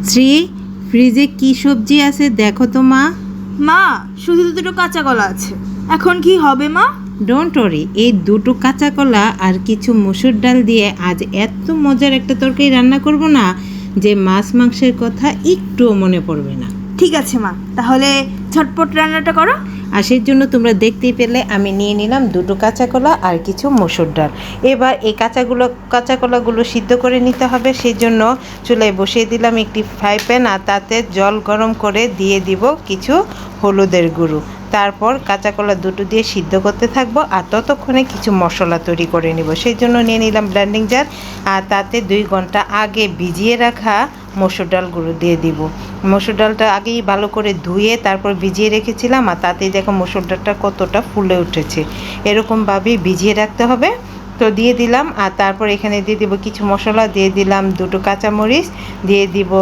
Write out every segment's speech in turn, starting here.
শ্রী, ফ্রিজে কি সবজি আছে দেখো তো মা। মা, শুধু দুটো কাঁচা কলা আছে, এখন কি হবে মা? ডোন্ট ওরি, এই দুটো কাঁচা কলা আর কিছু মসুর ডাল দিয়ে আজ এত মজার একটা তরকারি রান্না করব না যে মাছ মাংসের কথা একটুও মনে পড়বে না। ঠিক আছে মা, তাহলে ঝটপট রান্নাটা করো। আর সেই জন্য তোমরা দেখতেই পেলে আমি নিয়ে নিলাম দুটো কাঁচা কলা আর কিছু মসুর ডাল। এবার এই কাঁচা কলাগুলো সিদ্ধ করে নিতে হবে। সেই জন্য চুলায় বসিয়ে দিলাম একটি ফ্রাই প্যান, আর তাতে জল গরম করে দিয়ে দিব কিছু হলুদের গুঁড়ো। তারপর কাঁচা কলা দুটো দিয়ে সিদ্ধ করতে থাকবো, আর ততক্ষণে কিছু মশলা তৈরি করে নিব। সেই জন্য নিয়ে নিলাম ব্লেন্ডিং জার, আর তাতে 2 ঘন্টা আগে ভিজিয়ে রাখা মসুর ডালগুলো দিয়ে দিব। মসুর ডালটা আগেই ভালো করে ধুয়ে তারপর ভিজিয়ে রেখেছিলাম, আর তাতেই দেখো মসুর ডালটা কতটা ফুলে উঠেছে। এরকমভাবেই ভিজিয়ে রাখতে হবে। তো দিয়ে দিলাম, আর তারপর এখানে দিয়ে দিব কিছু মশলা, দিয়ে দিলাম 2টো কাঁচামরিচ, দিয়ে দিব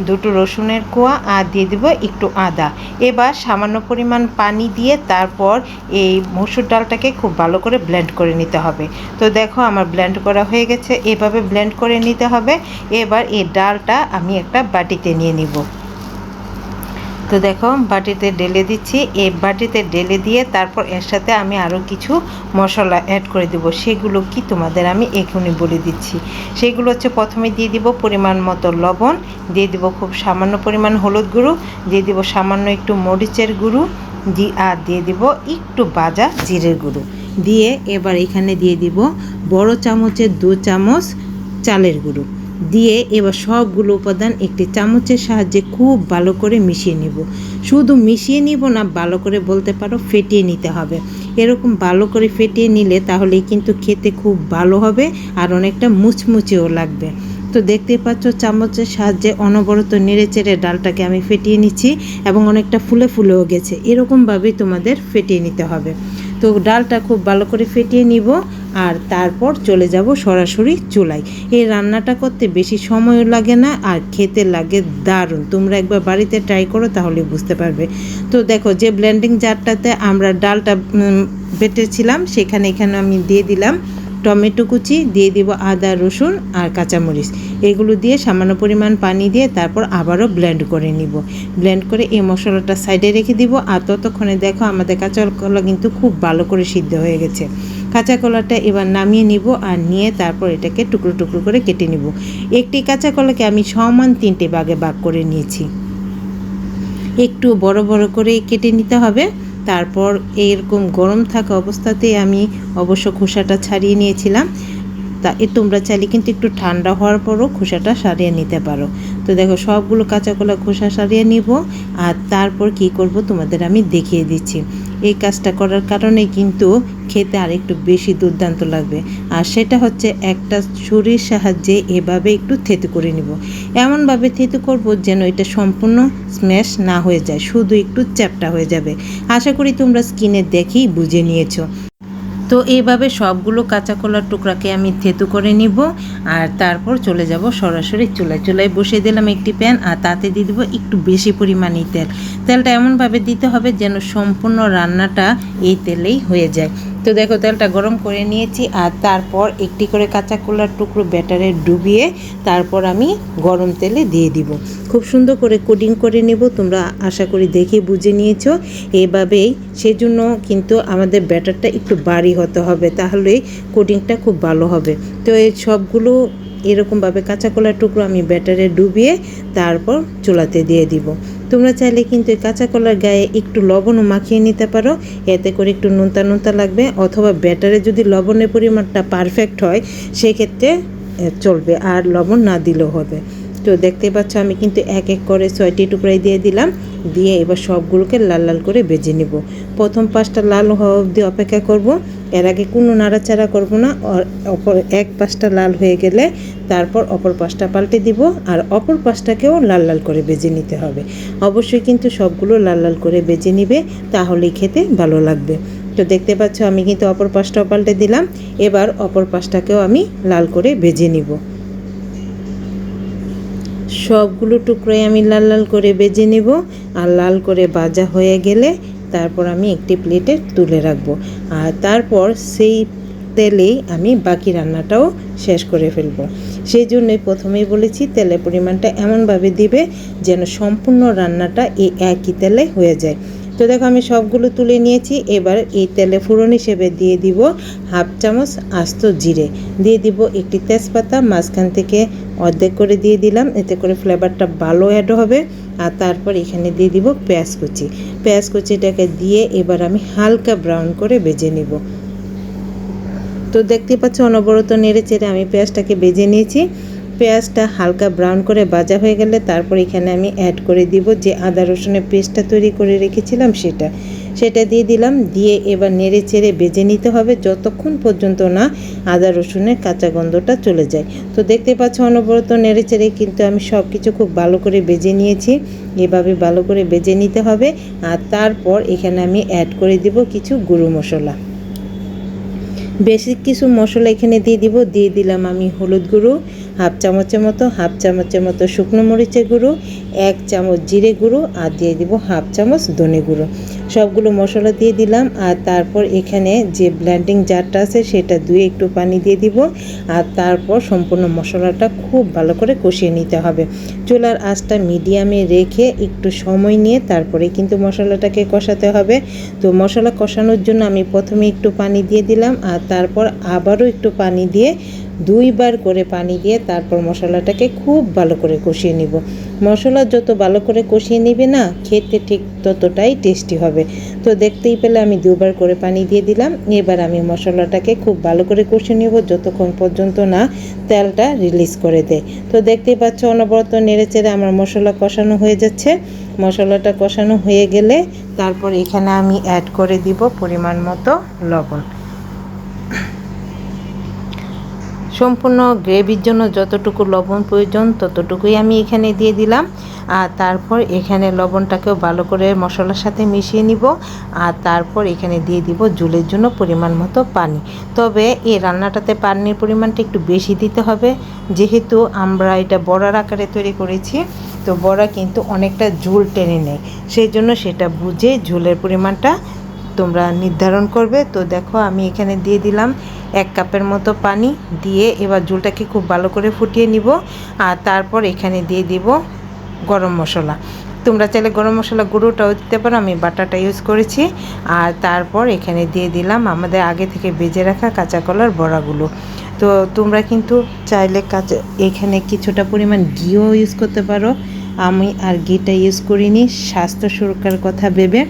2টো রসুনের কোয়া, আর দিয়ে দিব একটু আদা। এবার সামান্য পরিমাণ পানি দিয়ে তারপর এই মসুর ডালটাকে খুব ভালো করে ব্লেন্ড করে নিতে হবে। তো দেখো আমার ব্লেন্ড করা হয়ে গেছে, এভাবে ব্লেন্ড করে নিতে হবে। এবার এই ডালটা আমি একটা বাটিতে নিয়ে নিব। তো দেখো বাটিতে ঢেলে দিচ্ছি। এই বাটিতে ঢেলে দিয়ে তারপর এর সাথে আমি আরও কিছু মশলা অ্যাড করে দেবো। সেগুলো কি তোমাদের আমি এখনই বলে দিচ্ছি। সেগুলো হচ্ছে, প্রথমে দিয়ে দিব পরিমাণ মতো লবণ, দিয়ে দিব খুব সামান্য পরিমাণ হলুদ গুঁড়ো, দিয়ে দিব সামান্য একটু মরিচের গুঁড়ো, আর দিয়ে দিব একটু ভাজা জিরের গুঁড়ো। দিয়ে এবার এখানে দিয়ে দিব বড় চামচের 2 চামচ চালের গুঁড়ো। দিয়ে এবার সবগুলো উপাদান একটি চামচের সাহায্যে খুব ভালো করে মিশিয়ে নিব। শুধু মিশিয়ে নিব না, ভালো করে বলতে পারো ফেটিয়ে নিতে হবে। এরকম ভালো করে ফেটিয়ে নিলে তাহলেই কিন্তু খেতে খুব ভালো হবে, আর অনেকটা মুচমুচেও লাগবে। তো দেখতেই পাচ্ছ চামচের সাহায্যে অনবরত নেড়ে চেড়ে ডালটাকে আমি ফেটিয়ে নিচ্ছি, এবং অনেকটা ফুলে ফুলেও গেছে। এরকমভাবেই তোমাদের ফেটিয়ে নিতে হবে। তো ডালটা খুব ভালো করে ফেটিয়ে নিব, আর তারপর চলে যাব সরাসরি চুলায়। এই রান্নাটা করতে বেশি সময়ও লাগে না, আর খেতে লাগে দারুণ। তোমরা একবার বাড়িতে ট্রাই করো, তাহলে বুঝতে পারবে। তো দেখো যে ব্লেন্ডিং জারটাতে আমরা ডালটা বেটেছিলাম, এখানে আমি দিয়ে দিলাম টমেটো কুচি, দিয়ে দিব আদা রসুন আর কাঁচামরিচ। এগুলো দিয়ে সামান্য পরিমাণ পানি দিয়ে তারপর আবারও ব্লেন্ড করে নিব। ব্লেন্ড করে এই মশলাটা সাইডে রেখে দিব। আর ততক্ষণে দেখো আমাদের কাঁচা কলা কিন্তু খুব ভালো করে সিদ্ধ হয়ে গেছে। কাঁচা কলাটা এবার নামিয়ে নিব, আর নিয়ে তারপর এটাকে টুকরো টুকরো করে কেটে নিব। একটি কাঁচা কলাকে আমি সমান 3টে ভাগে ভাগ করে নিয়েছি। একটু বড় বড় করে কেটে নিতে হবে। তারপর এরকম গরম থাকা অবস্থাতেই আমি অবশ্য খোসাটা ছাড়িয়ে নিয়েছিলাম। তোমরা চাইলে কিন্তু একটু ঠান্ডা হওয়ার পরও খোসাটা সারিয়ে নিতে পারো। তো দেখো সবগুলো কাঁচা কলা খোসা সারিয়ে নিব, আর তারপর কি করব তোমাদের আমি দেখিয়ে দিচ্ছি। এই কাজটা করার কারণে কিন্তু খেতে আর একটু বেশি দুর্দান্ত লাগবে। আর সেটা হচ্ছে একটা ছুরির সাহায্যে এভাবে একটু থেতু করে নিব। এমনভাবে থেতু করব যেন এটা সম্পূর্ণ স্ম্যাশ না হয়ে যায়, শুধু একটু চ্যাপ্টা হয়ে যাবে। আশা করি তোমরা স্কিনে দেখেই বুঝে নিয়েছো। তো এইভাবে সবগুলো কাঁচা কলার টুকরাকে আমি থেতু করে নিব, আর তারপর চলে যাব সরাসরি চুলায় বসিয়ে দিলাম একটি প্যান, আর তাতে দিয়ে দেবো একটু বেশি পরিমাণে তেলটা এমনভাবে দিতে হবে যেন সম্পূর্ণ রান্নাটা এই তেলেই হয়ে যায়। তো দেখো তেলটা গরম করে নিয়েছি, আর তারপর একটি করে কাঁচা কলার টুকরো ব্যাটারে ডুবিয়ে তারপর আমি গরম তেলে দিয়ে দিব। খুব সুন্দর করে কোটিং করে নেব। তোমরা আশা করি দেখে বুঝে নিয়েছো। এভাবেই সেজন্য কিন্তু আমাদের ব্যাটারটা একটু ভারী হতে হবে, তাহলে কোটিংটা খুব ভালো হবে। তো এই সবগুলো এরকমভাবে কাঁচা কলার টুকরো আমি ব্যাটারে ডুবিয়ে তারপর চুলাতে দিয়ে দিব। তোমরা চাইলে কিন্তু এই কাঁচা কলার গায়ে একটু লবণও মাখিয়ে নিতে পারো, এতে করে একটু নোনতা নোনতা লাগবে। অথবা ব্যাটারে যদি লবণের পরিমাণটা পারফেক্ট হয় সেক্ষেত্রে চলবে, আর লবণ না দিলেও হবে। তো দেখতে পাচ্ছ আমি কিন্তু এক এক করে 6টি টুকরাই দিয়ে দিলাম। দিয়ে এবার সবগুলোকে লাল লাল করে ভেজে নেব। প্রথম পাশটা লাল হওয়া অবধি অপেক্ষা করব। এর আগে কোনো নাড়াচাড়া করব না। অপর এক পাশটা লাল হয়ে গেলে তারপর অপর পাশটা পাল্টে দিব, আর অপর পাশটাকেও লাল লাল করে ভেজে নিতে হবে। অবশ্যই কিন্তু সবগুলো লাল লাল করে ভেজে নিবে, তাহলেই খেতে ভালো লাগবে। তো দেখতে পাচ্ছ আমি কিন্তু অপর পাশটাও পাল্টে দিলাম। এবার অপর পাশটাকেও আমি লাল করে ভেজে নিব। সবগুলো টুকরোই আমি লাল লাল করে ভেজে নেব, আর লাল করে ভাজা হয়ে গেলে তারপর আমি একটি প্লেটে তুলে রাখবো। আর তারপর সেই তেলেই আমি বাকি রান্নাটাও শেষ করে ফেলবো। সেই জন্যই প্রথমেই বলেছি তেলের পরিমাণটা এমনভাবে দিবে যেন সম্পূর্ণ রান্নাটা এই একই তেলে হয়ে যায়। তো দেখো আমি সবগুলো তুলে নিয়েছি। এবার এই তেলে ফোড়ন হিসেবে দিয়ে দিব হাফ চামচ আস্ত জিরে, দিয়ে দিব একটি তেজপাতা মাঝখান থেকে অর্ধেক করে দিয়ে দিলাম, এতে করে ফ্লেভারটা ভালো অ্যাড হবে। আর তারপর এখানে দিয়ে দিব পেঁয়াজ কুচি। পেঁয়াজ কুচিটাকে দিয়ে এবার আমি হালকা ব্রাউন করে ভেজে নিব। তো দেখতে পাচ্ছ অনবরত নেড়ে চেড়ে আমি পেঁয়াজটাকে ভেজে নিয়েছি। পেঁয়াজটা হালকা ব্রাউন করে ভাজা হয়ে গেলে তারপর এখানে আমি অ্যাড করে দিব যে আদা রসুনের পেস্টটা তৈরি করে রেখেছিলাম সেটা দিয়ে দিলাম। দিয়ে এবার নেড়ে চেড়ে ভেজে নিতে হবে যতক্ষণ পর্যন্ত না আদা রসুনের কাঁচা গন্ধটা চলে যায়। তো দেখতে পাচ্ছ অনবরত নেড়ে চেড়ে কিন্তু আমি সব কিছু খুব ভালো করে ভেজে নিয়েছি। এভাবে ভালো করে ভেজে নিতে হবে। আর তারপর এখানে আমি অ্যাড করে দিব কিছু গুঁড়ো মশলা, বেশি কিছু মশলা এখানে দিয়ে দিলাম আমি হলুদ গুঁড়ো হাফ চামচের মতো শুকনো মরিচের গুঁড়ো, 1 চামচ জিরে গুঁড়ো আর দিয়ে দিব হাফ চামচ ধনে গুঁড়ো। সবগুলো মশলা দিয়ে দিলাম। আর তারপর এখানে যে ব্লেন্ডিং জারটা আছে সেটা ধুয়ে একটু পানি দিয়ে দিব। আর তারপর সম্পূর্ণ মশলাটা খুব ভালো করে কষিয়ে নিতে হবে। চুলার আঁচটা মিডিয়ামে রেখে একটু সময় নিয়ে তারপরে কিন্তু মশলাটাকে কষাতে হবে। তো মশলা কষানোর জন্য আমি প্রথমে একটু পানি দিয়ে দিলাম আর তারপর আবারও একটু পানি দিয়ে 2 বার করে পানি দিয়ে তারপর মশলাটাকে খুব ভালো করে কষিয়ে নিব। মশলা যত ভালো করে কষিয়ে নিবে না খেতে ঠিক ততটাই টেস্টি হবে। তো দেখতেই পেলে আমি 2 বার করে পানি দিয়ে দিলাম। এবার আমি মশলাটাকে খুব ভালো করে কষিয়ে নিব যতক্ষণ পর্যন্ত না তেলটা রিলিজ করে দেয়। তো দেখতেই পাচ্ছ অনবরত নেড়ে চেড়ে আমার মশলা কষানো হয়ে যাচ্ছে। মশলাটা কষানো হয়ে গেলে তারপর এখানে আমি অ্যাড করে দিব পরিমাণ মতো লবণ। সম্পূর্ণ গ্রেভির জন্য যতটুকু লবণ প্রয়োজন ততটুকুই আমি এখানে দিয়ে দিলাম। আর তারপর এখানে লবণটাকেও ভালো করে মশলার সাথে মিশিয়ে নিব। আর তারপর এখানে দিয়ে দিব ঝোলের জন্য পরিমাণ মতো পানি। তবে এই রান্নাটাতে পানির পরিমাণটা একটু বেশি দিতে হবে, যেহেতু আমরা এটা বড়ার আকারে তৈরি করেছি। তো বড়া কিন্তু অনেকটা ঝোল টেনে নেয়, সেই জন্য সেটা বুঝে ঝোলের পরিমাণটা তোমরা নির্ধারণ করবে। তো দেখো আমি এখানে দিয়ে দিলাম 1 কাপের মতো পানি, দিয়ে এবার ঝোলটাকে খুব ভালো করে ফুটিয়ে নিব। আর তারপর এখানে দিয়ে দিব গরম মশলা। তোমরা চাইলে গরম মশলা গুঁড়োটাও দিতে পারো, আমি বাটাটা ইউজ করেছি। আর তারপর এখানে দিয়ে দিলাম আমাদের আগে থেকে ভেজে রাখা কাঁচা কলার বড়াগুলো। তো তোমরা কিন্তু চাইলে এখানে কিছুটা পরিমাণ ঘিও ইউজ করতে পারো, আমি আর ঘিটা ইউজ করিনি স্বাস্থ্য সুরক্ষার কথা ভেবে।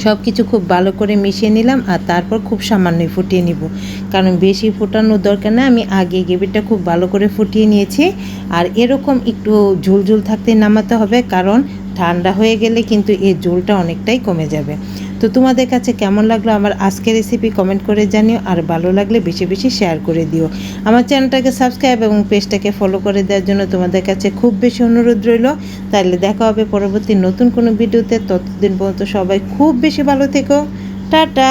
সব কিছু খুব ভালো করে মিশিয়ে নিলাম আর তারপর খুব সামান্যই ফুটিয়ে নিব, কারণ বেশি ফোটানোর দরকার না। আমি আগে গ্রেভিটা খুব ভালো করে ফুটিয়ে নিয়েছি। আর এরকম একটু ঝোল থাকতে নামাতে হবে, কারণ ঠান্ডা হয়ে গেলে কিন্তু এই ঝোলটা অনেকটাই কমে যাবে। তো তোমাদের কাছে কেমন লাগলো আমার আজকের রেসিপি কমেন্ট করে জানিও। আর ভালো লাগলে বেশি বেশি শেয়ার করে দিও। আমার চ্যানেলটাকে সাবস্ক্রাইব এবং পেজটাকে ফলো করে দেওয়ার জন্য তোমাদের কাছে খুব বেশি অনুরোধ রইল। তাহলে দেখা হবে পরবর্তী নতুন কোনো ভিডিওতে। ততদিন পর্যন্ত সবাই খুব বেশি ভালো থেকো। টাটা।